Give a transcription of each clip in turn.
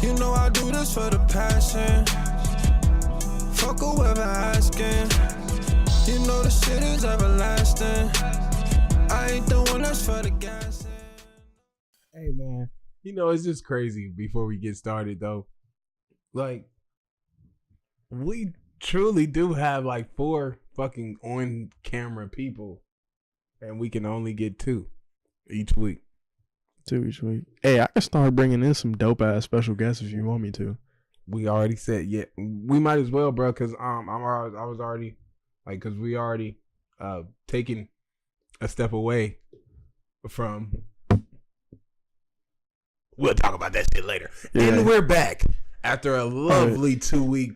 You know I do this for the passion. Fuck whoever asking. You know the shit is everlasting. I ain't the one that's for the gas. Hey man, you know it's just crazy. Before we get started though, like we truly do have like 4 fucking on camera people, and we can only get 2 each week. 2 each week. Hey, I can start bringing in some dope ass special guests if you want me to. We already said we might as well, bro. Cause I was already like, cause we already taking a step away from. We'll talk about that shit later. Yeah. And we're back after a lovely 2-week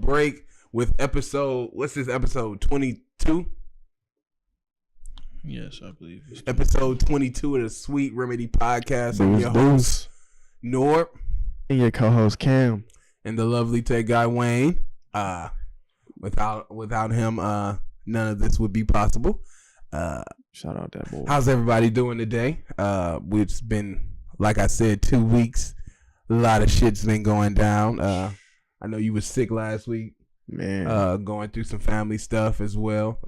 break with episode. What's this episode? 22. Yes, I believe it's episode 22 of the Sweet Remedy Podcast. I'm your host, Norb, and your co-host Cam, and the lovely tech guy Wayne. Without him, none of this would be possible. Shout out that boy. How's everybody doing today? It's been, like I said, 2 weeks. A lot of shit's been going down. I know you was sick last week, man. Going through some family stuff as well.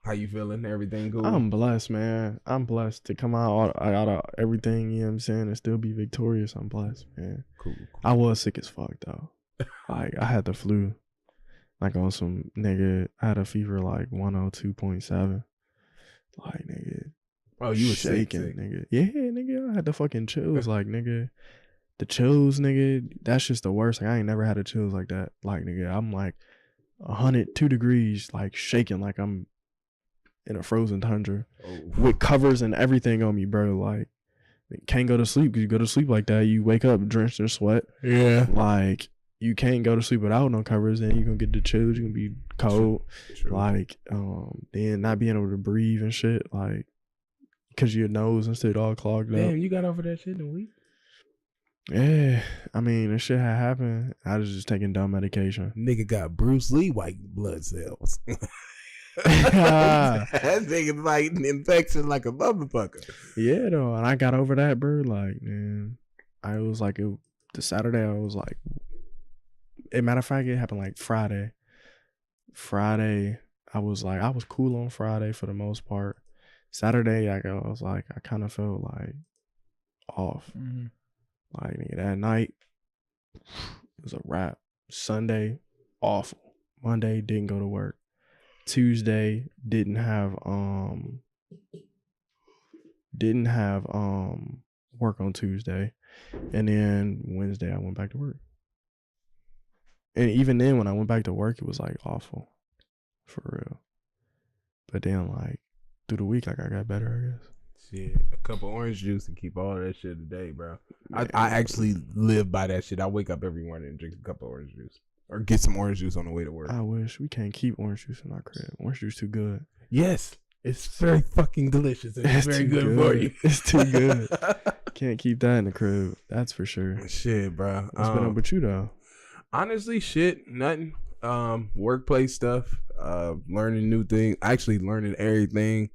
How you feeling? Everything good? I'm blessed, man. I'm blessed to come out of everything, you know what I'm saying, and still be victorious. I'm blessed, man. Cool. I was sick as fuck, though. Like, I had the flu. Like, on some, nigga, I had a fever, like, 102.7. Like, nigga. Oh, you were shaking, sick. Nigga. Yeah, nigga, I had the fucking chills. Like, nigga, the chills, nigga, that's just the worst. Like, I ain't never had the chills like that. Like, nigga, I'm, like, 102 degrees, like, shaking like I'm in a frozen tundra with covers and everything on me, bro. Like, can't go to sleep because you go to sleep like that, you wake up drenched in sweat. Yeah. Like, you can't go to sleep without no covers, then you're gonna get the chills, you're gonna be cold. True. Like, then not being able to breathe and shit, like, because your nose and shit all clogged up. Damn, you got over that shit in a week? Yeah, I mean, this shit had happened. I was just taking dumb medication. Nigga got Bruce Lee white blood cells. That nigga like an infection like a motherfucker. Yeah, though, and I got over that, bro. Like, man, I was like, the Saturday, I was like, matter of fact, it happened like Friday. I was cool on Friday for the most part. Saturday, I was like, I kind of felt like off. Mm-hmm. Like, nigga, that night, it was a wrap. Sunday, awful. Monday, didn't go to work. Tuesday, didn't have work on Tuesday. And then Wednesday, I went back to work. And even then, when I went back to work, it was like awful. For real. But then, like, through the week, like, I got better, I guess. Shit, a cup of orange juice and keep all that shit today, bro. I actually live by that shit. I wake up every morning and drink a cup of orange juice. Or get some orange juice on the way to work. I wish. We can't keep orange juice in our crib. Orange juice too good. Yes. It's very fucking delicious. It's very good for you. It's too good. Can't keep that in the crib. That's for sure. Shit, bro. What's been up with you, though? Honestly, shit. Nothing. Workplace stuff. Learning new things. Actually learning everything.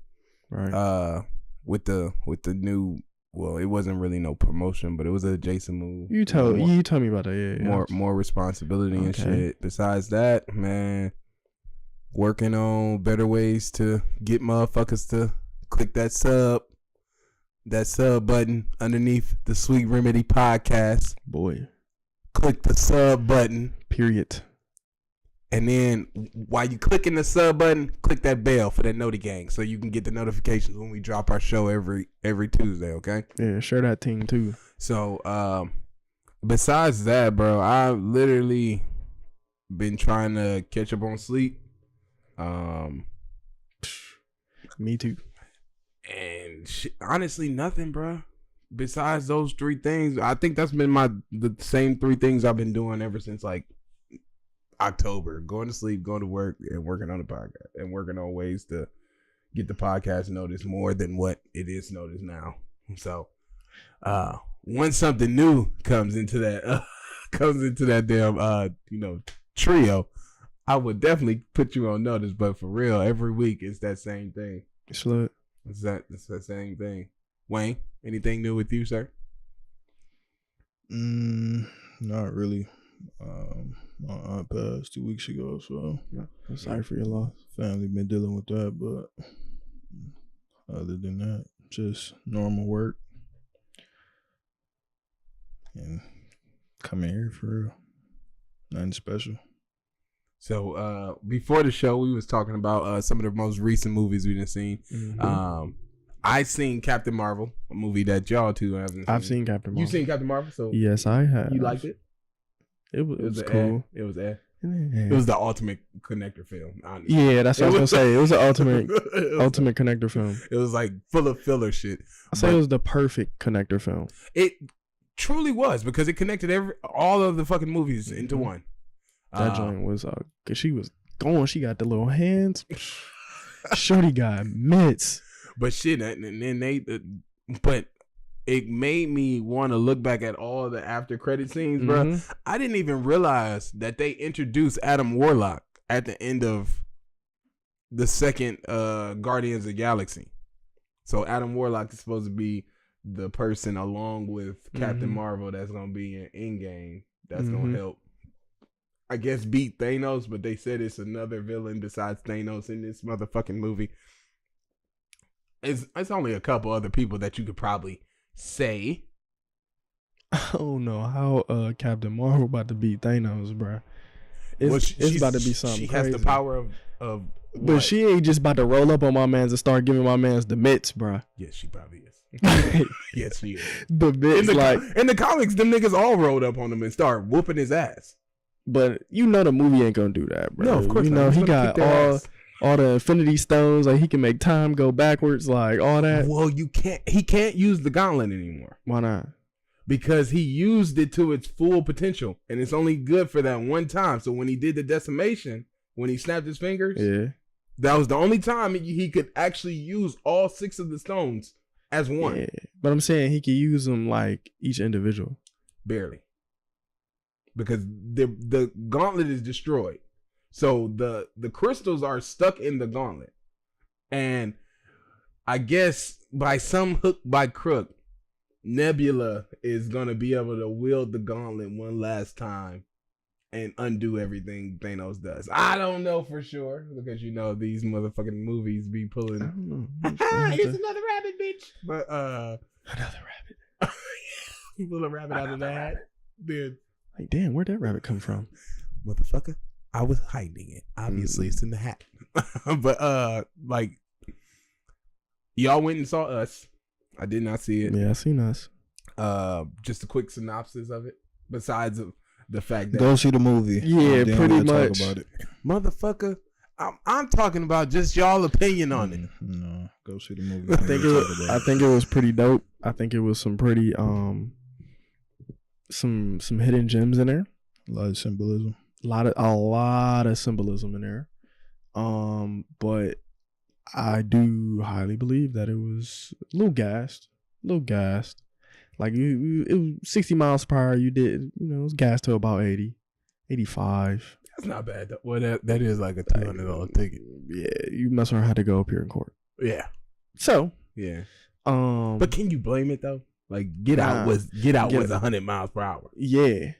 Right. With the new, well, it wasn't really no promotion, but it was an adjacent move. You told me about that. Yeah. More responsibility and shit. Besides that, man, working on better ways to get motherfuckers to click that sub button underneath the Sweet Remedy Podcast. Boy, click the sub button. Period. And then while you clicking the sub button, click that bell for that Noti Gang so you can get the notifications when we drop our show every Tuesday, okay? Yeah, share that thing too. So, besides that, bro, I literally been trying to catch up on sleep. Me too. And honestly, nothing, bro. Besides those 3 things, I think that's been the same 3 things I've been doing ever since like October. Going to sleep, going to work, and working on the podcast, and working on ways to get the podcast noticed more than what it is noticed now. So, when something new comes into that damn trio, I would definitely put you on notice. But for real, every week it's that same thing. It's that same thing. Wayne, anything new with you, sir? Not really. My aunt passed 2 weeks ago, so I'm sorry for your loss. family been dealing with that, but other than that, just normal work and coming here for real. Nothing special. So before the show, we was talking about some of the most recent movies we done seen. Mm-hmm. I seen Captain Marvel, a movie that y'all two haven't seen. I've seen Captain Marvel. You seen Captain Marvel? So yes, I have. you liked it? It was a cool. It was a. Yeah. It was the ultimate connector film. Honestly. Yeah, that's what I was gonna say. It was an ultimate ultimate connector film. It was like full of filler shit. I say it was the perfect connector film. It truly was because it connected all of the fucking movies into one. That joint was cause she was going. She got the little hands. Shorty got mitts. But shit, and then but it made me want to look back at all the after credit scenes, bro. Mm-hmm. I didn't even realize that they introduced Adam Warlock at the end of the second Guardians of the Galaxy. So Adam Warlock is supposed to be the person along with Captain Marvel that's gonna be in Endgame. That's gonna help, I guess, beat Thanos. But they said it's another villain besides Thanos in this motherfucking movie. It's only a couple other people that you could probably say. I don't know how Captain Marvel about to beat Thanos, bro. It's about to be something. She crazy. has the power of but what? she ain't just about to roll up on my mans and start giving my mans the mitts, bro. Yes, she probably is. Yes, she is. The mitts, in the comics, them niggas all rolled up on him and start whooping his ass. But you know the movie ain't gonna do that, bro. No, of course you not. know He's he gonna got kick their ass. all the Infinity Stones, like he can make time go backwards, like all that. Well, he can't use the gauntlet anymore Why not? because he used it to its full potential, and it's only good for that one time. So when he did the decimation, when he snapped his fingers, Yeah. that was the only time he could actually use all 6 of the stones as one. Yeah. But I'm saying he could use them like each individual. Barely. Because the gauntlet is destroyed. So the crystals are stuck in the gauntlet. And I guess by some hook by crook, Nebula is going to be able to wield the gauntlet one last time and undo everything Thanos does. I don't know for sure because you know these motherfucking movies be pulling. I don't know. It's another rabbit, bitch. But Another rabbit. pull a rabbit out of the hat. Then Like, damn, where'd that rabbit come from? motherfucker, I was hiding it. Obviously, it's in the hat. But like, y'all went and saw Us. I did not see it. Yeah, I seen Us. Just a quick synopsis of it. Besides the fact that Go see the movie. Yeah, Then pretty we'll much. Talk about it. motherfucker, I'm talking about just y'all opinion on it. No, go see the movie. I think it was pretty dope. I think it was some pretty some hidden gems in there. A lot of symbolism. A lot of symbolism in there. But I do highly believe that it was a little gassed. Like it was 60 miles per hour. You did, it was gassed to about 80, 85. That's not bad though. Well, that is like a $200 ticket. Yeah, you must have had to go up here in court. Yeah, So, yeah. but But can you blame it though? Like Get Out was 100 miles per hour. yeah.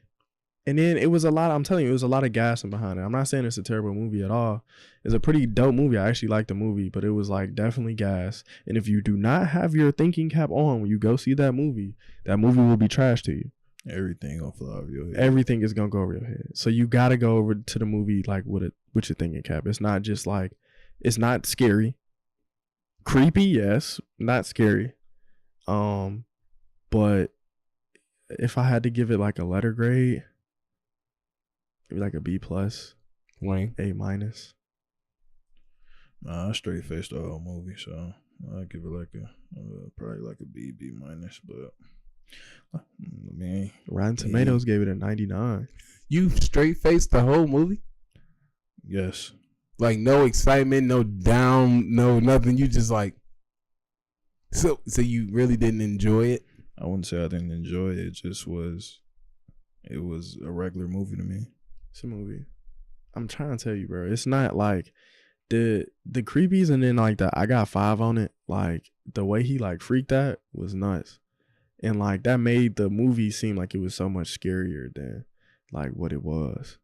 And then it was a lot. I'm telling you, it was a lot of gassing behind it. I'm not saying it's a terrible movie at all. It's a pretty dope movie. I actually liked the movie, but it was like definitely gas. And if you do not have your thinking cap on when you go see that movie will be trash to you. Everything gonna fly over your head. Everything is gonna go over your head. So you gotta go over to the movie like with your thinking cap. It's not just like, it's not scary. Creepy, yes, not scary. But if I had to give it like a letter grade, maybe like a B+, Wayne, A-. Nah, I straight faced the whole movie, so I give it like probably like a B-. But I mean, Rotten Tomatoes gave it a 99. you straight faced the whole movie? yes, Like no excitement, no down, no nothing. You just like, so you really didn't enjoy it? I wouldn't say I didn't enjoy it. It just was. It was a regular movie to me. It's a movie. I'm trying to tell you, bro. It's not like the creepies and then like I got 5 on it. Like the way he like freaked that was nuts. And like that made the movie seem like it was so much scarier than like what it was.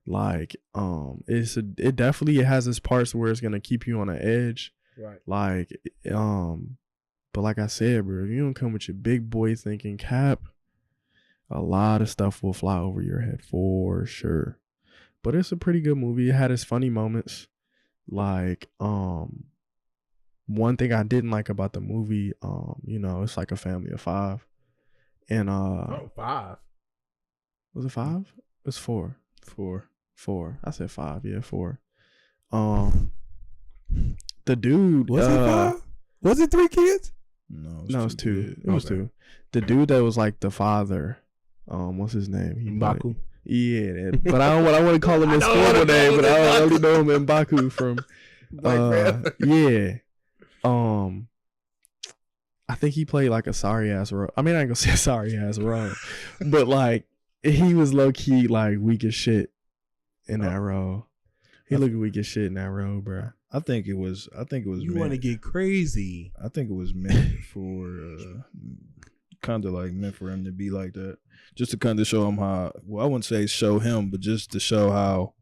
Like it definitely has its parts where it's gonna keep you on the edge. Right. Like but like I said, bro, if you don't come with your big boy thinking cap, a lot of stuff will fly over your head for sure. But it's a pretty good movie. It had its funny moments. Like one thing I didn't like about the movie, you know, it's like a family of 5. And 5. was it 5? It's 4. 4. I said 5, yeah, 4. The dude Was it 5? Was it 3 kids? No, it was 2. It was 2. The dude that was like the father, what's his name? Mbaku. Yeah, but I don't want to call him his formal name, but I only know him Mbaku from yeah. I think he played like a sorry ass role. I mean, I ain't gonna say a sorry ass role, but like he was low key like weak as shit in that role. He looked weak as shit in that role, bro. I think it was. You want to get crazy? I think it was meant for kind of like meant for him to be like that, just to kind of show him how. Well, I wouldn't say show him, but just to show how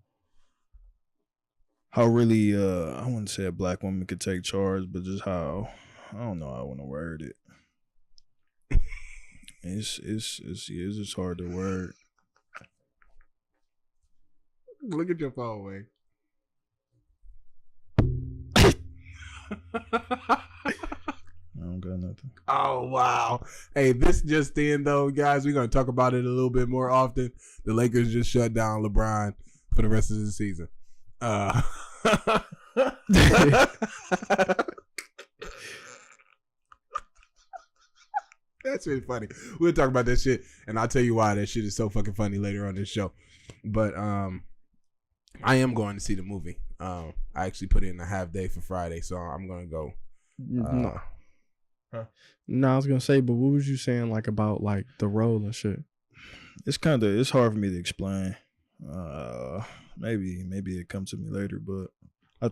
really I wouldn't say a black woman could take charge, but just how, I don't know how I want to word it. It's just hard to word. Look at your phone, Wayne. I don't got nothing. Oh, wow. Hey, this just in, though, guys. We're going to talk about it a little bit more often. The Lakers just shut down LeBron for the rest of the season. That's really funny. We'll talk about that shit, and I'll tell you why that shit is so fucking funny later on this show. But I am going to see the movie. I actually put in a half day for Friday, so I'm going to go. No. I was gonna say, but what was you saying like about like the role and shit? It's hard for me to explain. Maybe it comes to me later, but I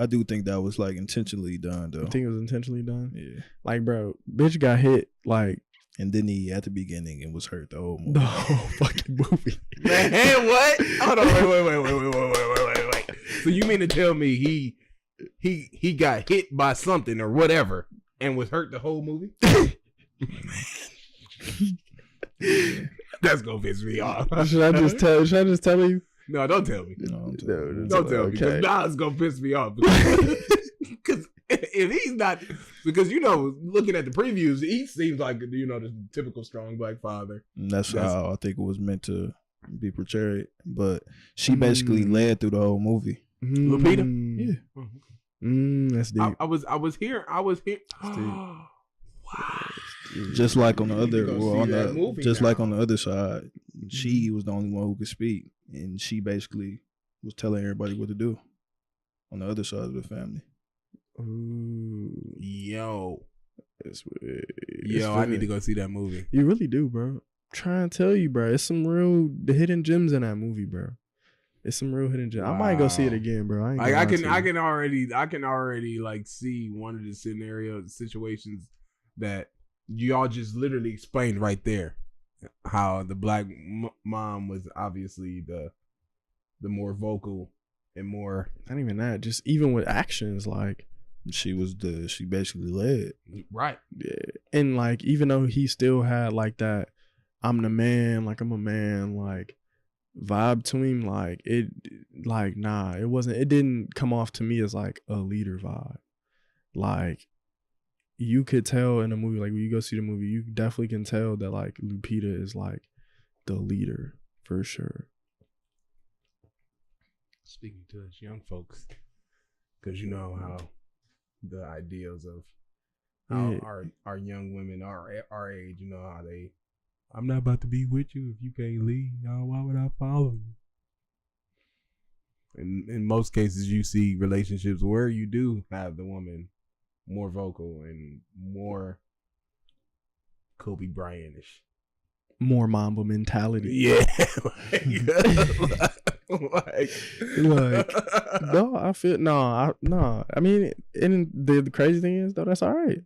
do think that was like intentionally done though. I think it was intentionally done. Yeah. Like, bro, bitch got hit like, and then he at the beginning and was hurt the whole movie. The whole fucking movie. Man, what? Hold on, wait. So you mean to tell me he got hit by something or whatever and was hurt the whole movie? That's gonna piss me off. Should I just tell you? No, don't tell me. No, Don't tell me. Because now it's gonna piss me off. Because if he's not, because looking at the previews, he seems like the typical strong black father. And that's how I think it was meant to be portrayed. But she basically led through the whole movie. Lupita? Yeah. That's deep. I was here. Wow. Just like on the other, on on the other side, she was the only one who could speak, and she basically was telling everybody what to do. On the other side of the family. Ooh. Yo, Yo, I need to go see that movie. You really do, bro. Try and tell you, bro. It's some real hidden gems in that movie, bro. It's some real hidden gems. Wow. I might go see it again, bro. I can already like see one of the situations that y'all just literally explained right there. How the black mom was obviously the more vocal and more. Not even that. Just even with actions, like she basically led. Right. Yeah. And like even though he still had like that, I'm the man, like I'm a man, like vibe to him, like it didn't come off to me as like a leader vibe. Like you could tell in the movie, like when you go see the movie, you definitely can tell that like Lupita is like the leader for sure. Speaking to us young folks, because you know how the ideals of how our young women our age, you know how they, I'm not about to be with you if you can't leave. Why would I follow you? And in most cases, you see relationships where you do have the woman more vocal and more Kobe Bryant-ish. More Mamba mentality. Yeah. No, I feel no. I mean, and the crazy thing is though, that's all right.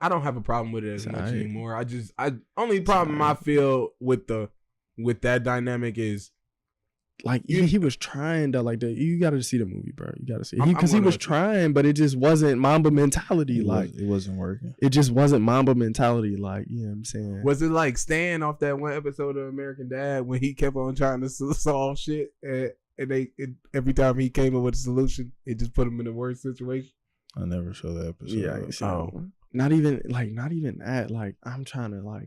I don't have a problem with it as much Aight. anymore. I only problem I feel with that dynamic is like he was trying to like you got to see the movie, bro. You got to see it. I'm Because he was gonna- trying, but it just wasn't Mamba mentality. It wasn't working. It just wasn't Mamba mentality. Like, you know what I'm saying? Was it like Stan off that one episode of American Dad when he kept on trying to solve shit and every time he came up with a solution, it just put him in a worse situation? I never saw that episode. Yeah, I ain't seen that one. Not even that. Like, I'm trying to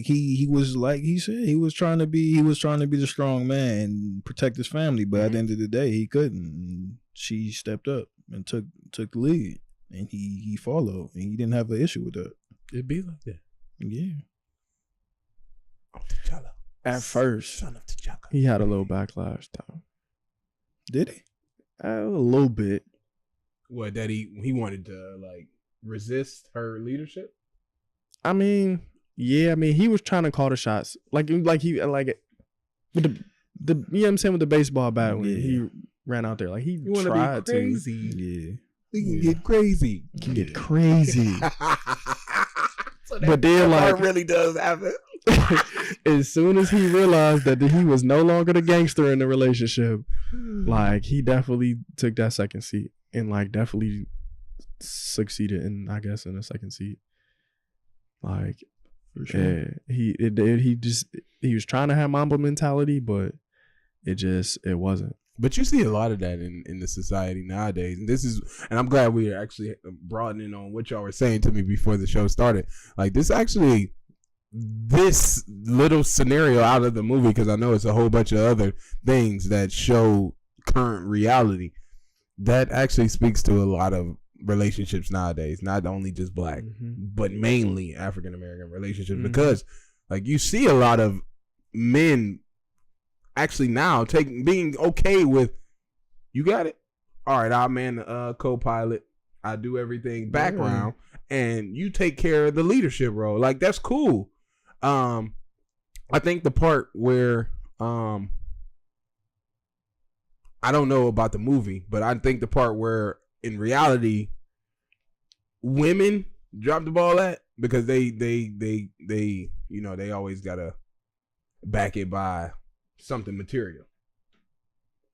he was like he said he was trying to be the strong man and protect his family, but at the end of the day he couldn't. She stepped up and took the lead, and he followed, and he didn't have an issue with that. It'd be like that. Yeah. at first. Son of T'Chaka. He had a little backlash though. Did he? A little bit. What, that he wanted to like resist her leadership? I mean, yeah. I mean, he was trying to call the shots, like with the you know what I'm saying, with the baseball bat when he ran out there, like he tried to be crazy. Yeah. We can get crazy. Can get crazy. So But then, like, really does happen. As soon as he realized that he was no longer the gangster in the relationship, like he definitely took that second seat and like definitely succeeded in, I guess, in the second seat. Like, for sure. Yeah, he was trying to have Mamba mentality, but it wasn't. But you see a lot of that in the society nowadays. And I'm glad we are actually broadening on what y'all were saying to me before the show started. Like this little scenario out of the movie, because I know it's a whole bunch of other things that show current reality, that actually speaks to a lot of relationships nowadays, not only just black, but mainly African American relationships, because like you see a lot of men actually now being okay with, you got it, all right, I'll man the co-pilot, I do everything background, and you take care of the leadership role. Like that's cool. I think the part where I don't know about the movie, but I think the part where in reality women drop the ball at, because they you know, they always gotta back it by something material.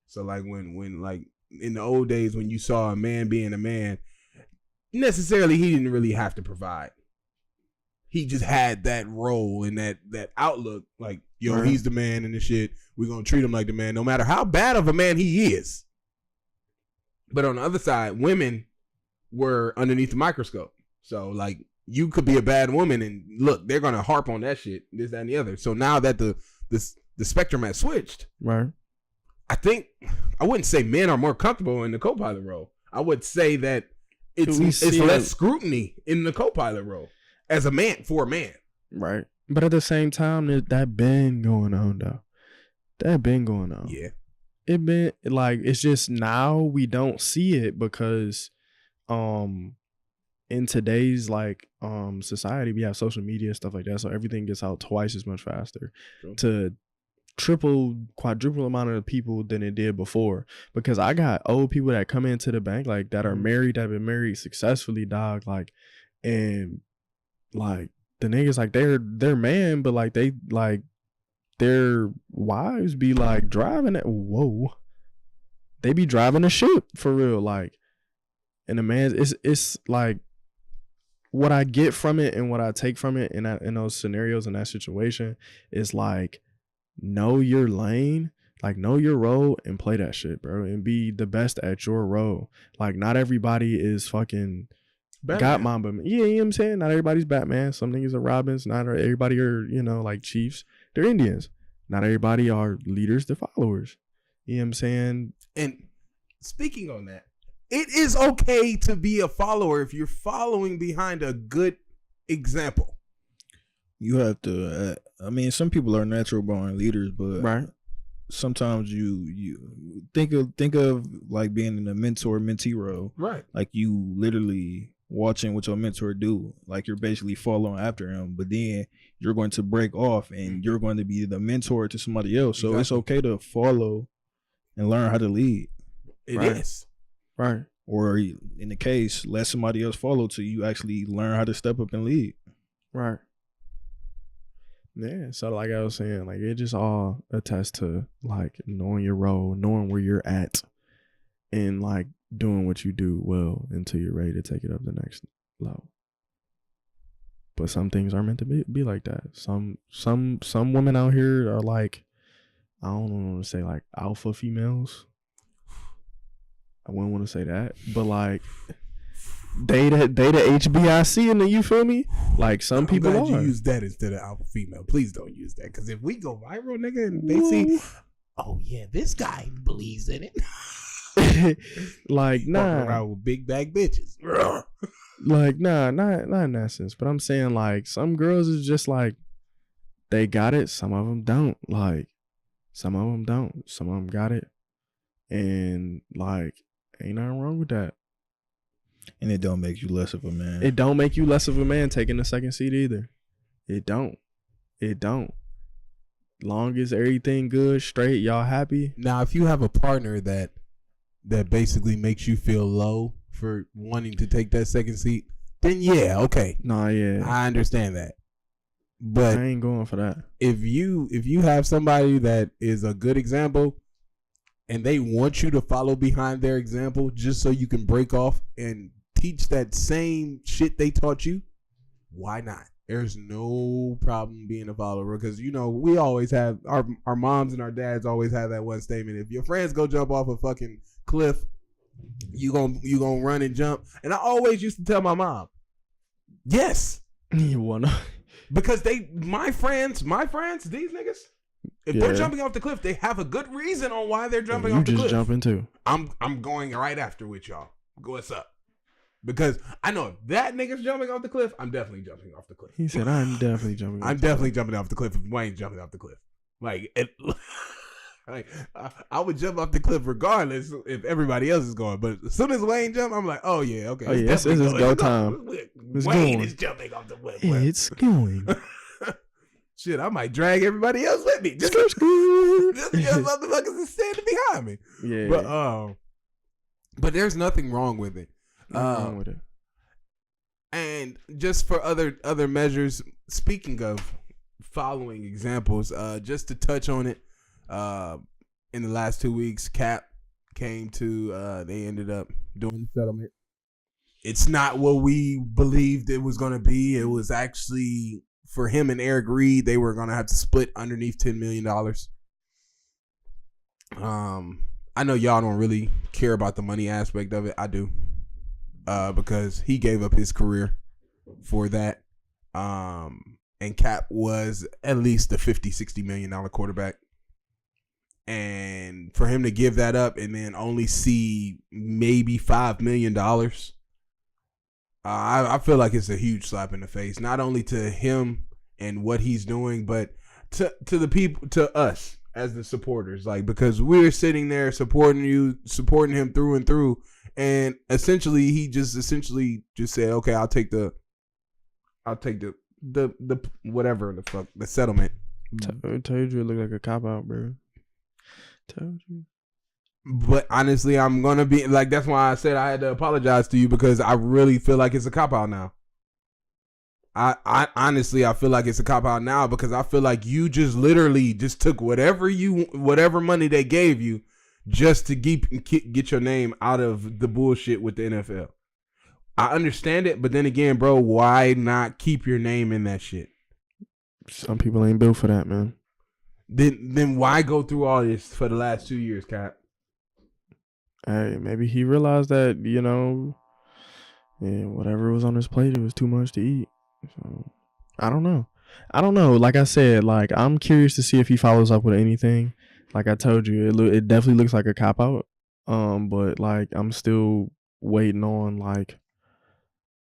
So like when like in the old days when you saw a man being a man, necessarily he didn't really have to provide. He just had that role and that outlook, like, yo, he's the man and the shit. We're gonna treat him like the man, no matter how bad of a man he is. But on the other side, women were underneath the microscope. So like you could be a bad woman and look, they're gonna harp on that shit, this, that, and the other. So now that the spectrum has switched, right? I think I wouldn't say men are more comfortable in the co-pilot role. I would say that it's less scrutiny in the co-pilot role as a man, for a man, right? But at the same time, that been going on though. That been going on. Yeah, it been like, it's just now we don't see it because in today's like society, we have social media, stuff like that, so everything gets out twice as much faster. True. To quadruple amount of people than it did before. Because I got old people that come into the bank like that are married, that have been married successfully, dog, like, and like the niggas, like they're man, but like they like their wives be like driving it. Whoa, they be driving a ship for real, like. And the man, it's like what I get from it and what I take from it in those scenarios, in that situation, is like, know your lane, like know your role and play that shit, bro, and be the best at your role. Like not everybody is fucking Batman. Got Mamba. Yeah, you know what I'm saying? Not everybody's Batman. Some niggas are Robins. Not everybody are, you know, like Chiefs. They're Indians. Not everybody are leaders. They're followers. You know what I'm saying? And speaking on that, it is okay to be a follower if you're following behind a good example. You have to. I mean, some people are natural born leaders, but sometimes you think of like being in a mentor-mentee role, right? Like you literally watching what your mentor do, like you're basically following after him, but then you're going to break off and you're going to be the mentor to somebody else. So it's okay to follow and learn how to lead. It is. Right. or in the case, let somebody else follow till you actually learn how to step up and lead. Right. Yeah. So like I was saying, like it just all attests to like knowing your role, knowing where you're at, and like doing what you do well until you're ready to take it up the next level. But some things are meant to be like that. Some women out here are like, I don't want to say like alpha females. I wouldn't want to say that, but like they the HBIC in the, you feel me? Like some people glad are. you use that instead of alpha female. Please don't use that, because if we go viral, nigga, and they see, oh yeah, this guy believes in it. Like nah, around with big bag bitches. Like nah, not in that sense. But I'm saying like some girls is just like they got it. Some of them don't. Like some of them don't. Some of them got it, and like ain't nothing wrong with that. And it don't make you less of a man. It don't make you less of a man taking the second seat either. It don't. It don't. Long as everything good, straight, y'all happy. Now, if you have a partner that basically makes you feel low for wanting to take that second seat, then yeah, okay. Nah, yeah. I understand that. But I ain't going for that. If you have somebody that is a good example and they want you to follow behind their example just so you can break off and teach that same shit they taught you, why not? There's no problem being a follower, because you know we always have our moms and our dads always have that one statement: if your friends go jump off a fucking cliff, you gonna run and jump. And I always used to tell my mom, yes, you wanna, because my friends, these niggas, if they're jumping off the cliff, they have a good reason on why they're jumping off the cliff. You just jumping too. I'm going right after with y'all. What's up? Because I know if that nigga's jumping off the cliff, I'm definitely jumping off the cliff. He said, I'm definitely jumping off I'm definitely jumping off the cliff if Wayne's jumping off the cliff. Like, I would jump off the cliff regardless if everybody else is going. But as soon as Wayne jump, I'm like, oh yeah, okay. Oh yeah, this is go time. Wayne is jumping off the cliff. It's going. Shit, I might drag everybody else with me. Just because motherfuckers is standing behind me. Yeah. But there's nothing wrong with it. Wrong with it. And just for other measures, speaking of following examples, just to touch on it, in the last 2 weeks, Kap came to, they ended up doing the settlement. It's not what we believed it was going to be. It was actually, for him and Eric Reed, they were going to have to split underneath $10 million. I know y'all don't really care about the money aspect of it. I do. Because he gave up his career for that. And Kap was at least a $50-60 million quarterback. And for him to give that up and then only see maybe $5 million, I feel like it's a huge slap in the face, not only to him and what he's doing, but to the people, to us as the supporters. Like, because we're sitting there supporting him through and through. And essentially, he just said, "Okay, I'll take the whatever the fuck, the settlement." I told you it looked like a cop out, bro. Told you. But honestly, I'm gonna be like, that's why I said I had to apologize to you, because I really feel like it's a cop out now. I honestly feel like it's a cop out now, because I feel like you just literally just took whatever money they gave you, just to get your name out of the bullshit with the NFL. I understand it, but then again, bro, why not keep your name in that shit? Some people ain't built for that, man. Then why go through all this for the last 2 years, Kap? Hey, maybe he realized that, whatever was on his plate, it was too much to eat. So, I don't know. Like I said, like, I'm curious to see if he follows up with anything. Like I told you, it definitely looks like a cop out. But like I'm still waiting on like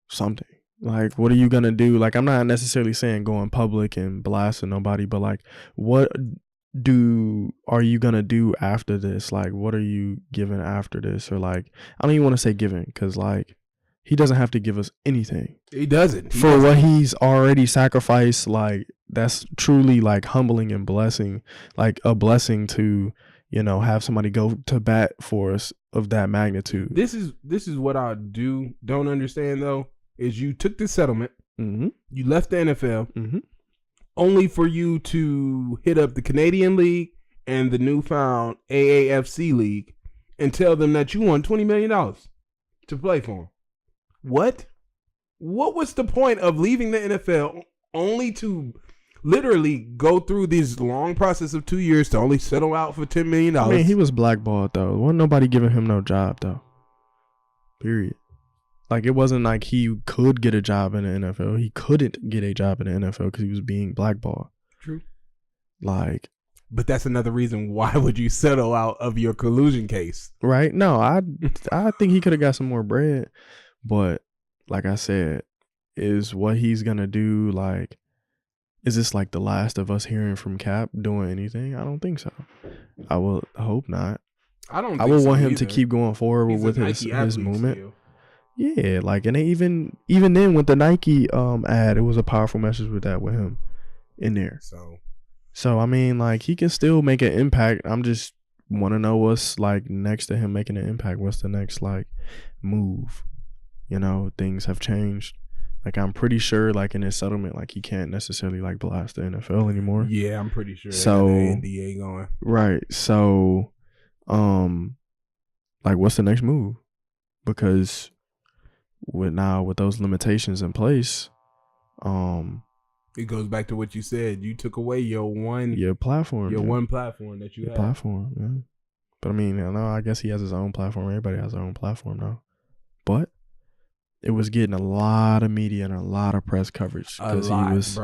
something. Like, what are you gonna do? Like, I'm not necessarily saying go in public and blasting nobody, but like, what are you gonna do after this? Like, what are you giving after this? Or like, I don't even want to say giving, because like he doesn't have to give us anything. He doesn't. For what he's already sacrificed. Like, that's truly like humbling and blessing, like a blessing to, have somebody go to bat for us of that magnitude. This is what I don't understand though, is you took the settlement, you left the NFL, only for you to hit up the Canadian League and the newfound AAFC League and tell them that you won $20 million to play for them. What? What was the point of leaving the NFL only to literally go through this long process of 2 years to only settle out for $10 million? I mean, he was blackballed, though. Wasn't nobody giving him no job, though. Period. Like, it wasn't like he could get a job in the NFL. He couldn't get a job in the NFL because he was being blackballed. True. Like... But that's another reason why would you settle out of your collusion case? Right? No, I think he could have got some more bread. But like I said, is what he's going to do, like, is this like the last of us hearing from Kap doing anything? I don't think so. I will hope not. I would want him to keep going forward with his movement. Still. Yeah, like, and they even then with the Nike ad, it was a powerful message with him in there. So I mean, like, he can still make an impact. I'm just want to know what's like next to him making an impact. What's the next like move? You know, things have changed. Like, I'm pretty sure, like, in his settlement, like, he can't necessarily like blast the NFL anymore. Yeah, I'm pretty sure. So NDA going right. So, like, what's the next move? Because with those limitations in place, it goes back to what you said. You took away your platform, one platform that you had. Platform, yeah. But I mean, I guess he has his own platform. Everybody has their own platform now. But it was getting a lot of media and a lot of press coverage because he was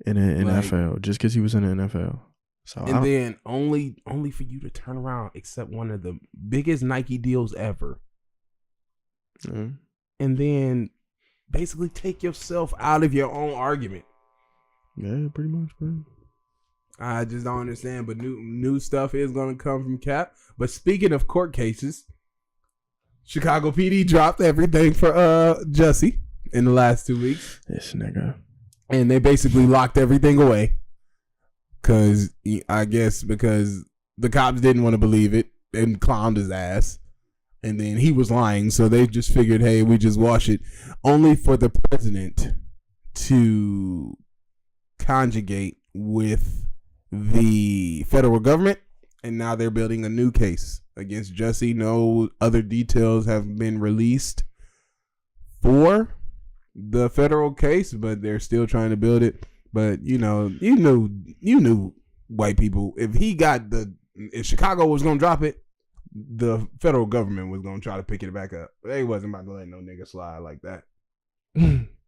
in the NFL. Just because he was in the NFL. So then only for you to turn around, accept one of the biggest Nike deals ever, and then basically take yourself out of your own argument. Yeah, pretty much, bro. I just don't understand, but new stuff is going to come from Kap. But speaking of court cases, Chicago PD dropped everything for Jessie in the last 2 weeks. This nigga. And they basically locked everything away. Because the cops didn't want to believe it and clowned his ass. And then he was lying, so they just figured, hey, we just wash it. Only for the president to conjugate with the federal government, and now they're building a new case against Jessie. No other details have been released for the federal case, but they're still trying to build it. But you knew white people, if Chicago was gonna drop it, the federal government was gonna try to pick it back up. They wasn't about to let no nigga slide like that.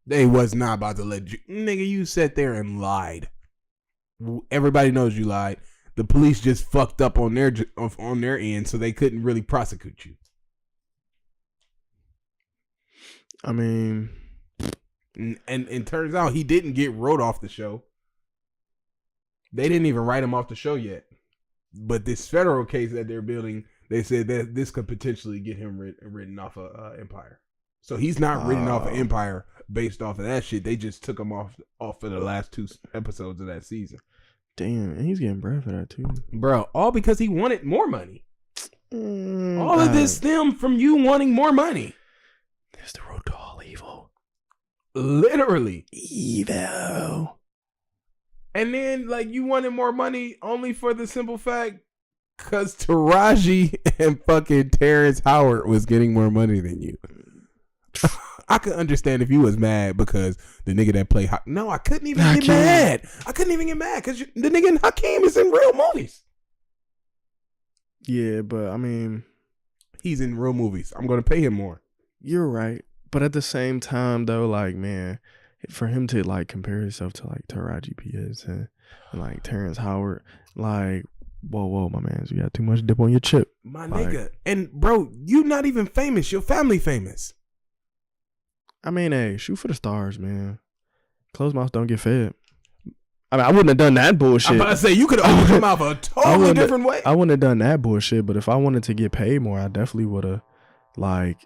They was not about to let you, nigga, you sat there and lied. Everybody knows you lied. The police just fucked up on their end, so they couldn't really prosecute you. I mean, and turns out he didn't get wrote off the show. They didn't even write him off the show yet. But this federal case that they're building, they said that this could potentially get him written off of Empire. So he's not written off of Empire based off of that shit. They just took him off for the last 2 episodes of that season. Damn, and he's getting bread for that too. Bro, all because he wanted more money. All of this stemmed from you wanting more money. There's the road to all evil. Literally. Evil. And then, like, you wanted more money only for the simple fact because Taraji and fucking Terrence Howard was getting more money than you. I could understand if you was mad because the nigga that played no, I couldn't even get mad. I couldn't even get mad because the nigga in Hakeem is in real movies. Yeah, but I mean, he's in real movies. I'm gonna pay him more. You're right, but at the same time, though, like, man, for him to like compare himself to like Taraji P.S. and like Terrence Howard, like, whoa, my man, you got too much dip on your chip, my nigga. And bro, you not even famous. Your family famous. I mean, hey, shoot for the stars, man. Closed mouths don't get fed. I mean, I wouldn't have done that bullshit. I'm about to say, you could have opened your mouth a totally different way. I wouldn't have done that bullshit, but if I wanted to get paid more, I definitely would have, like,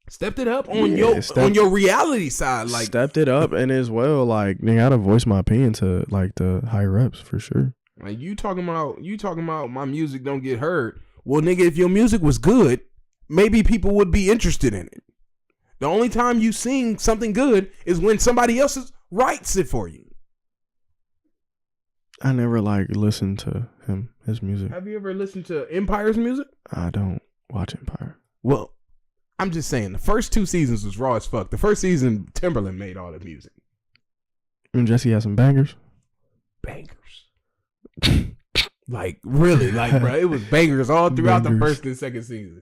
stepped it up on your reality side. Like, stepped it up, and as well, like, nigga, I gotta voice my opinion to, like, the higher ups for sure. Like, you talking about my music don't get heard. Well, nigga, if your music was good, maybe people would be interested in it. The only time you sing something good is when somebody else writes it for you. I never listened to his music. Have you ever listened to Empire's music? I don't watch Empire. Well, I'm just saying the first 2 seasons was raw as fuck. The first season, Timberland made all the music. And Jessie has some bangers. Bangers. Like really, bro, it was bangers all throughout the first and second season.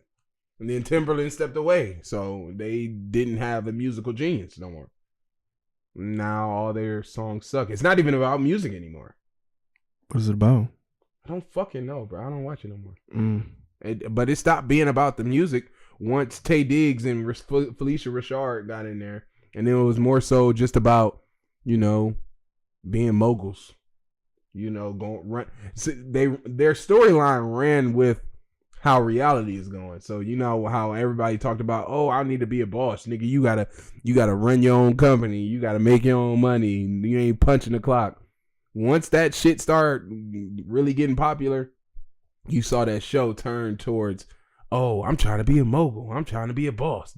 And then Timberland stepped away, so they didn't have a musical genius no more. Now all their songs suck. It's not even about music anymore. What is it about? I don't fucking know, bro. I don't watch it no more. But it stopped being about the music once Taye Diggs and Felicia Rashad got in there, and then it was more so just about, being moguls. Going run. So their storyline ran with how reality is going. So how everybody talked about, oh, I need to be a boss, nigga. You gotta run your own company. You gotta make your own money. You ain't punching the clock. Once that shit started really getting popular, you saw that show turn towards, oh, I'm trying to be a mogul. I'm trying to be a boss.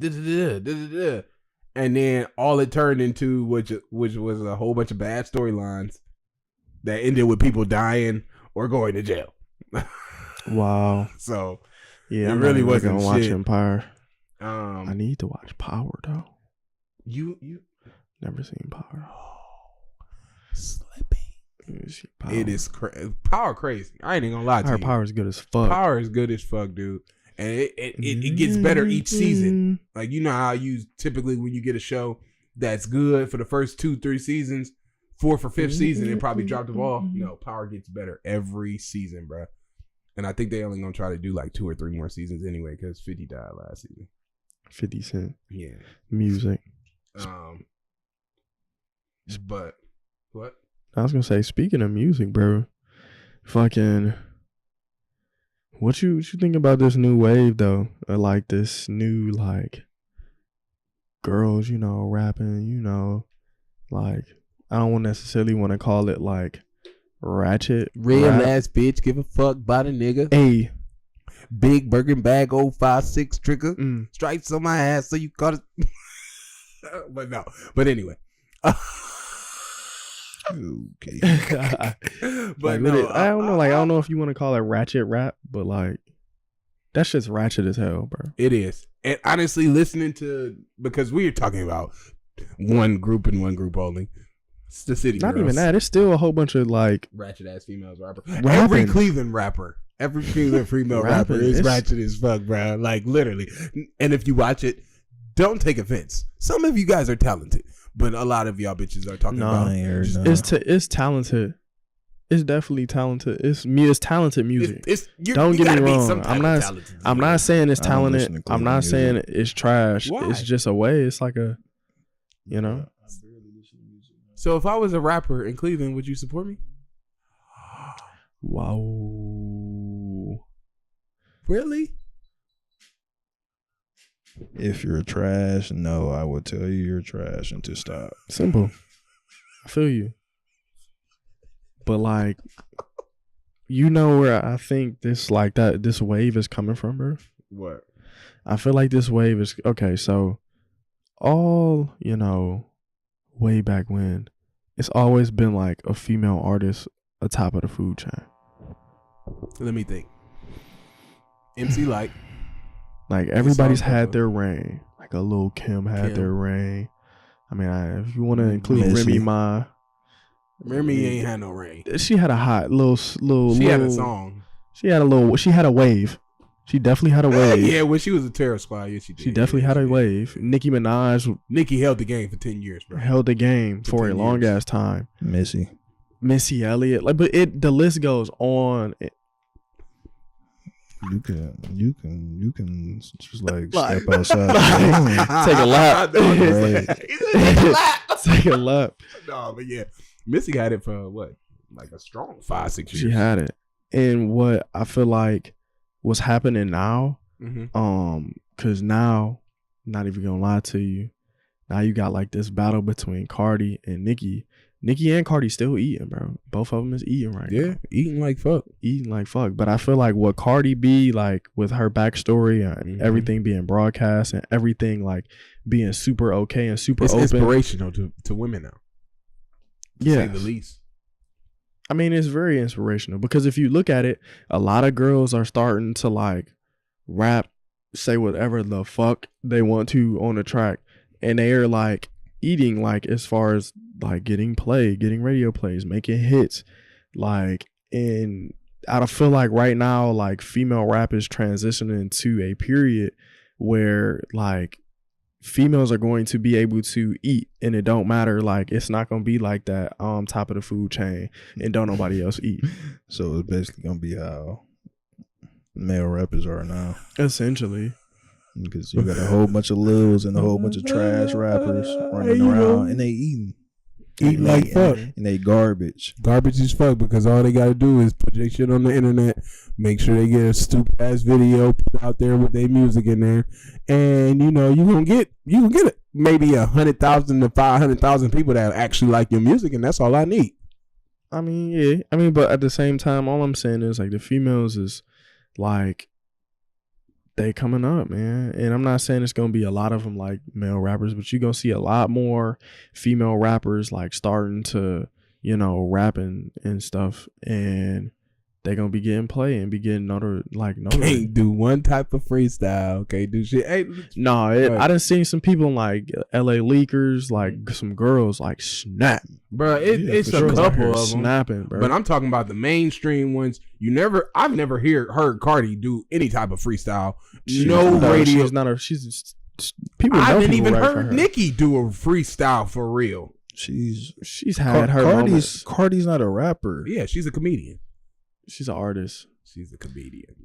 And then all it turned into, which was a whole bunch of bad storylines that ended with people dying or going to jail. Wow. So yeah, it I'm really not wasn't gonna watch shit. Empire. I need to watch Power though. You Never seen Power. Slipping. Power. It is Power crazy. I ain't even gonna lie to you. Power is good as fuck. Power is good as fuck, dude. And it gets better each season. Like, how you typically when you get a show that's good for the first 2-3 seasons, 4th or 5th season, it probably dropped the ball. No, Power gets better every season, bro. And I think they only gonna try to do like 2 or 3 more seasons anyway, because 50 died last season. 50 Cent. Yeah. Music. But what? I was gonna say, speaking of music, bro, fucking, what you think about this new wave though? Like this new girls, rapping, like I don't necessarily want to call it like ratchet. Real ass bitch, give a fuck about a nigga. Hey, big Birkin bag, 056 trigger, stripes on my ass, so you caught it. But anyway. Okay. But no, I don't know. I don't know if you want to call it ratchet rap, but that shit's ratchet as hell, bro. It is. And honestly, listening to, because we are talking about one group and one group only. It's the City Not Girls. even that. It's still a whole bunch of ratchet ass females rapper. Rapping. Every Cleveland rapper. Every Cleveland female rapper is ratchet as fuck, bro. Like literally. And if you watch it, don't take offense. Some of you guys are talented, but a lot of y'all bitches are talking about. It's talented. It's definitely talented. It's talented music. Don't get me wrong. I'm not saying it's talented. I'm not saying it's trash. Why? It's just a way. It's like a, So if I was a rapper in Cleveland, would you support me? Wow. Really? If you're trash, no, I would tell you you're trash and to stop. Simple. I feel you. But where I think this wave is coming from, bro? What? I feel like this wave is okay. So all, way back when, it's always been like a female artist atop of the food chain. Let me think. MC Light. Like everybody's had their reign. Like a Lil Kim had their reign. I mean, if you want to include Remy Ma. Remy ain't had no reign. She had a hot little. She had a song. She had a wave. She definitely had a wave. Yeah, when she was a Terror Squad, yeah, she did. She definitely had a wave. Nicki Minaj. Nicki held the game for 10 years, bro. Held the game for a long ass time. Missy Elliott. The list goes on. You can just step outside. Take a lap. Take a lap. No, but yeah. Missy had it for what? Like a strong 5-6 years. She had it. And what I feel like what's happening now, because now, not even gonna lie to you, now you got like this battle between Cardi and Nicki, Nicki and Cardi still eating, bro. Both of them is eating right now. Yeah, eating like fuck. But I feel like what Cardi B, like with her backstory and everything being broadcast and everything like being super okay and super open. It's inspirational to women now. Yeah, say the least. I mean, it's very inspirational because if you look at it, a lot of girls are starting to like rap, say whatever the fuck they want to on the track, and they are like eating like as far as like getting radio plays, making hits, like. And I feel like right now, like female rap is transitioning to a period where like females are going to be able to eat, and it don't matter, like it's not gonna be like that top of the food chain and don't nobody else eat. So it's basically gonna be how male rappers are now, essentially, because you got a whole bunch of lils and a whole bunch of trash rappers running around and they eating like fuck, and they garbage as fuck, because all they gotta do is put their shit on the internet, make sure they get a stupid ass video put out there with their music in there, and you can get it maybe 100,000 to 500,000 people that actually like your music, and that's all I need. I mean, yeah, but at the same time, all I'm saying is like the females is like they coming up, man. And I'm not saying it's gonna be a lot of them like male rappers, but you're gonna see a lot more female rappers like starting to, rapping and stuff, and they gonna be getting play and be getting noted. Can't do one type of freestyle. Can't do shit. Hey, I done seen some people like LA Leakers, like some girls like snap, bro. It's a couple of them snapping, bro. But I'm talking about the mainstream ones. I've never heard Cardi do any type of freestyle. Radio. She's people. I haven't even heard Nicki do a freestyle for real. She's had her moments. Cardi's not a rapper. Yeah, she's a comedian. She's an artist. She's a comedian.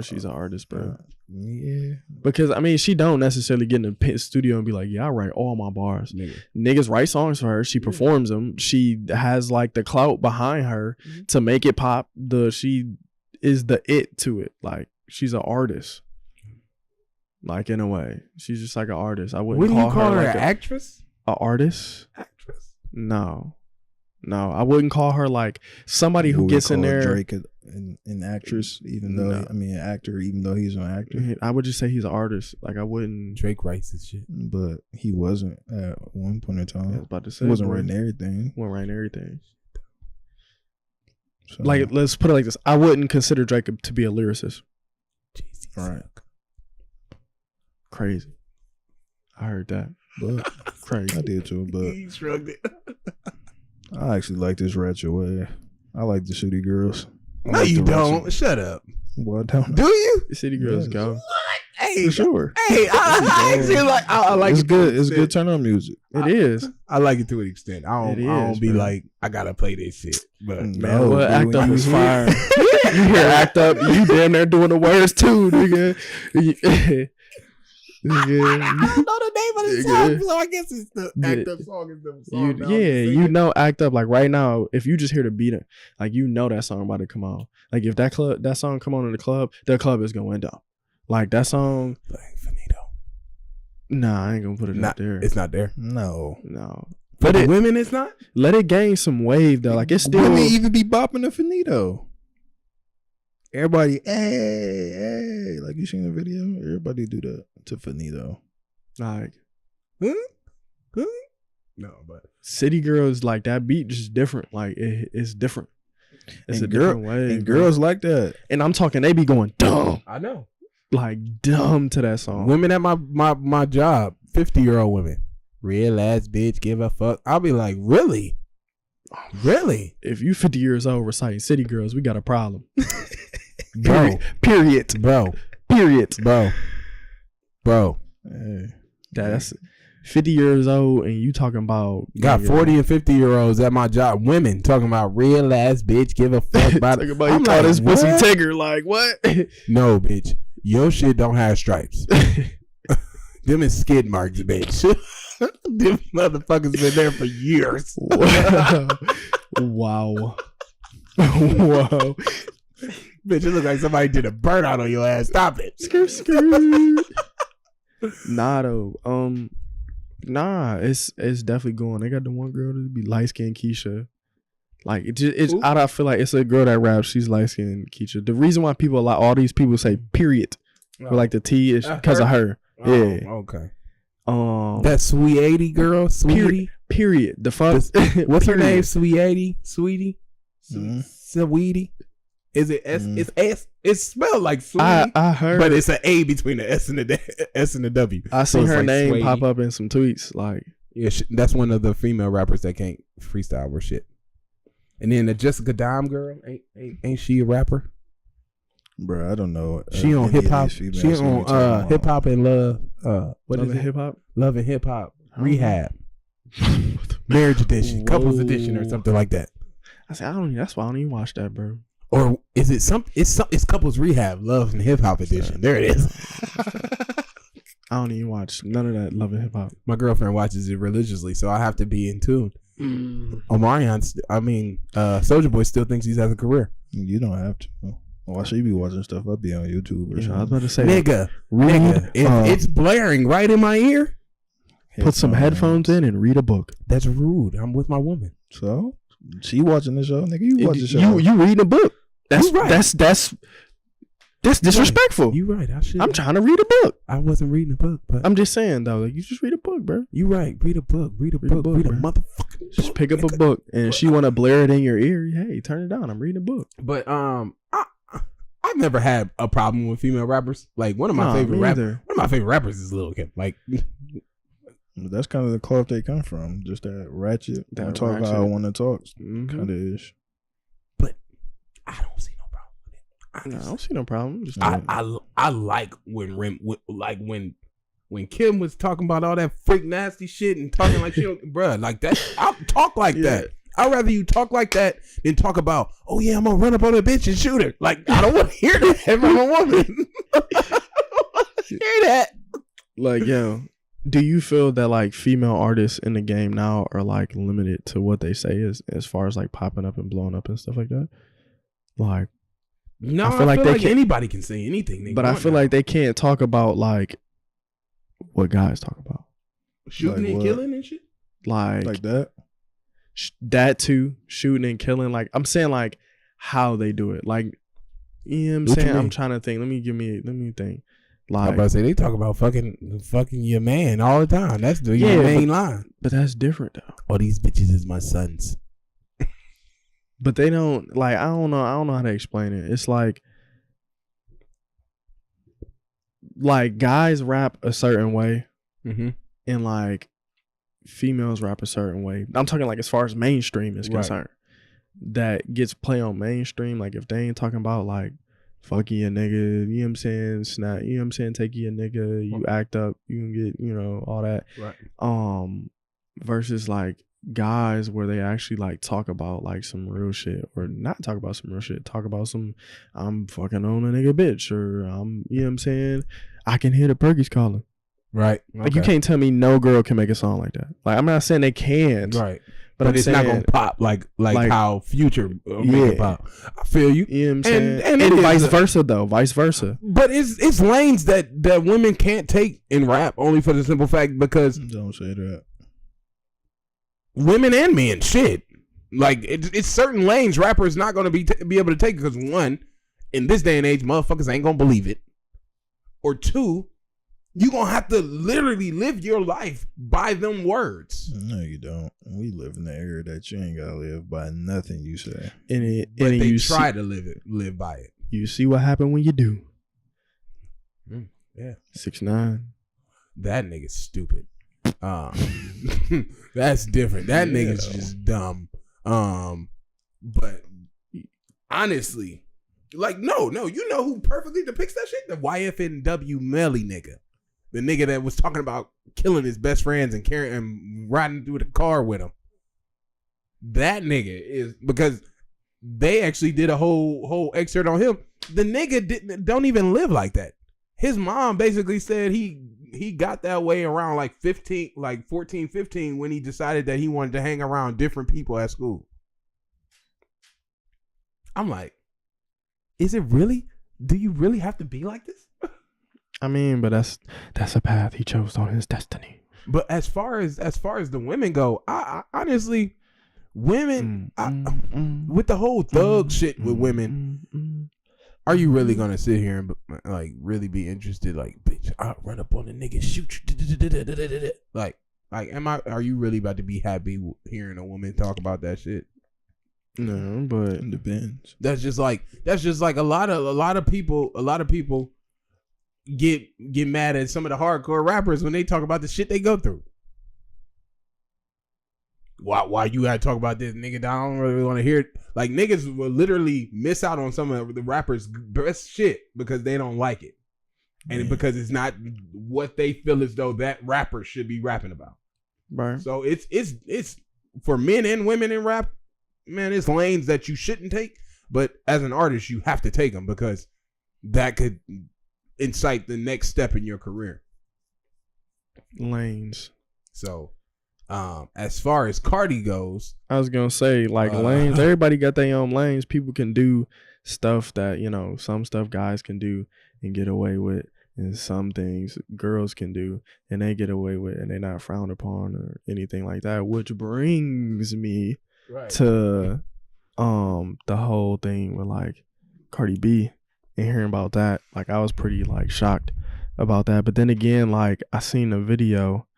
She's an artist, bro. Yeah. Because, I mean, she don't necessarily get in the studio and be like, yeah, I write all my bars. Niggas write songs for her. She performs them. She has, like, the clout behind her to make it pop. She is the it to it. Like, she's an artist. Like, in a way. She's just like an artist. I wouldn't call her like an actress? An artist? Actress. No, I wouldn't call her like somebody who gets in there. Drake an actress, even though an actor, even though he's an actor. I would just say he's an artist. Like I wouldn't. Drake writes his shit, but he wasn't at one point in time. I was about to say he wasn't writing everything. So, like, let's put it like this: I wouldn't consider Drake to be a lyricist. Jesus. All right. Crazy. I heard that, but crazy. I did too, but he shrugged it. I actually like this ratchet way. I like the City Girls. No, you don't. Shut up. Well, I don't. Do you? The City Girls go. What? Hey, for sure. Hey, I actually like. I like it's it. Good. It's good turn on music. It is. I like it to an extent. I don't be like I gotta play this shit. But man, well, Act Up is fire. You hear Act Up? You damn there doing the words too, nigga. I don't know the name of the song, so I guess it's the Act Up song. Is the song Act Up. Like right now, if you just hear the beat, like that song about to come on. Like if that song come on in the club is going down. Like that song. Finito. Nah, I ain't gonna put it out there. It's not there. No. But the women, it's not. Let it gain some wave though. Like it's still. Women even be bopping the Finito. Everybody, hey, like you seen the video? Everybody do that to Finito. Like, no, but City Girls, like that beat just different. Like it's different. It's a different way. And girls like that. And I'm talking, they be going dumb. I know. Like dumb to that song. Women at my job, 50-year-old women, real ass bitch, give a fuck. I'll be like, really? Really? If you 50 years old reciting City Girls, we got a problem. Period. Period. Bro. Hey, that's 50 years old and you talking about got 40 and 50-year-olds at my job. Women talking about real ass bitch, give a fuck about it. I'm like, this pussy Tigger. Like what? No, bitch. Your shit don't have stripes. Them is skid marks, bitch. Them motherfuckers been there for years. Wow. Whoa. Bitch, it look like somebody did a burnout on your ass. Stop it. Skirt. Nah, though. Nah, it's definitely going. They got the one girl that be light skinned Keisha. Like it's I feel like it's a girl that raps. She's light skinned Keisha. The reason why all these people say period, or like the T is because of her. Oh, yeah. Okay. That Sweet 80 girl, Sweetie. Period. The fuck. What's her name? Sweet 80, Sweetie, Sweetie. Is it S? Mm. It's S. It's spelled like Sweetie. I heard, but it's an A between the S and the W. I seen her like name Swady. pop up in some tweets. Like, yeah, that's one of the female rappers that can't freestyle or shit. And then the Jessica Dime girl, ain't she a rapper? Bro, I don't know. She on hip hop. She on hip hop and love. What Love is and it? Hip Hop. Love and Hip Hop Rehab, Marriage Edition, Couples Edition, or something like that. I said, that's why I don't even watch that, bro. Or is it it's Couples Rehab, Love and Hip Hop Edition. There it is. I don't even watch none of that Love and Hip Hop. My girlfriend watches it religiously, so I have to be in tune. Omarion, Soulja Boy still thinks he has a career. You don't have to. Why should you be watching stuff? I'll be on YouTube or something. I was about to say, nigga, if it's blaring right in my ear, put some headphones in and read a book. That's rude. I'm with my woman. So she watching the show, nigga. You watch the show. You reading a book. That's right. That's disrespectful. You right. I'm trying to read a book. I wasn't reading a book, but I'm just saying though, like, you just read a book, bro. You right. Read a book. Read a motherfucking. Just pick up a book, and if she want to blare it in your ear, hey, turn it down. I'm reading a book. But I've never had a problem with female rappers. Like one of my favorite rappers is Lil Kim. Like that's kind of the cloth they come from. Just that ratchet. That talk how I want to talk. Kind of ish. But I don't see no problem with it. No, I don't see no problem. Just I like when Kim was talking about all that freak nasty shit and talking like she don't, bruh, like that. I'll talk like that. I'd rather you talk like that than talk about, oh yeah, I'm gonna run up on a bitch and shoot her. Like I don't want to hear that if I'm a woman. Hear that? Like, yo, do you feel that like female artists in the game now are like limited to what they say as far as like popping up and blowing up and stuff like that? Like, no, I feel like anybody can say anything. But I feel like they can't talk about like what guys talk about, shooting like and killing and shit, like that. That too, shooting and killing. Like I'm saying, like how they do it. Like, you know what I'm saying? I'm trying to think. Let me think. Like, I'm about to say they talk about fucking your man all the time. That's the main line. But that's different though. Oh, these bitches is my sons. But they don't like. I don't know how to explain it. It's like guys rap a certain way, and like females rap a certain way. I'm talking like as far as mainstream is concerned. That gets play on mainstream. Like if they ain't talking about like fucking your nigga, you know what I'm saying, snap, you know what I'm saying, take your nigga, you act up, you can get, you know, all that. Right. Versus like guys where they actually like talk about like some real shit, or not talk about some real shit, talk about some I'm fucking on a nigga bitch, or you know what I'm saying, I can hear the Perkies calling. Right. Like you can't tell me no girl can make a song like that. Like I'm not saying they can't. Right. But it's not gonna pop like how Future make it pop. I feel you. You know what I'm saying? And vice versa though. Vice versa. But it's lanes that women can't take in rap, only for the simple fact because don't say that. Women and men, shit. Like it's certain lanes rappers not gonna be able to take because one, in this day and age, motherfuckers ain't gonna believe it. Or two, you gonna have to literally live your life by them words. No, you don't. We live in the era that you ain't gotta live by nothing you say. But they try to live by it. You see what happened when you do. Yeah. 6ix9ine. That nigga's stupid. That's different. That nigga's just dumb. But honestly, like no, you know who perfectly depicts that shit? The YFNW Melly nigga. The nigga that was talking about killing his best friends and carrying and riding through the car with him. That nigga is, because they actually did a whole excerpt on him. The nigga don't even live like that. His mom basically said he got that way around like 14, 15 when he decided that he wanted to hang around different people at school. I'm like, is it really? Do you really have to be like this? I mean, but that's a path he chose on his destiny. But as far as the women go, I honestly, women, with the whole thug shit with women, are you really gonna sit here and like really be interested? Like, bitch, I'll run up on a nigga, shoot you, like, are you really about to be happy hearing a woman talk about that shit? No, but it depends. That's just like a lot of people get mad at some of the hardcore rappers when they talk about the shit they go through. Why you gotta talk about this, nigga? I don't really want to hear it. Like, niggas will literally miss out on some of the rappers' best shit because they don't like it, and because it's not what they feel as though that rapper should be rapping about. Right. So it's for men and women in rap, man. It's lanes that you shouldn't take, but as an artist, you have to take them because that could incite the next step in your career. Lanes. So, as far as Cardi goes, I was gonna say, like, lanes. Everybody got their own lanes. People can do stuff that, you know, some stuff guys can do and get away with, and some things girls can do and they get away with, and they're not frowned upon or anything like that. Which brings me to the whole thing with like Cardi B and hearing about that. Like, I was pretty like shocked about that. But then again, like, I seen a video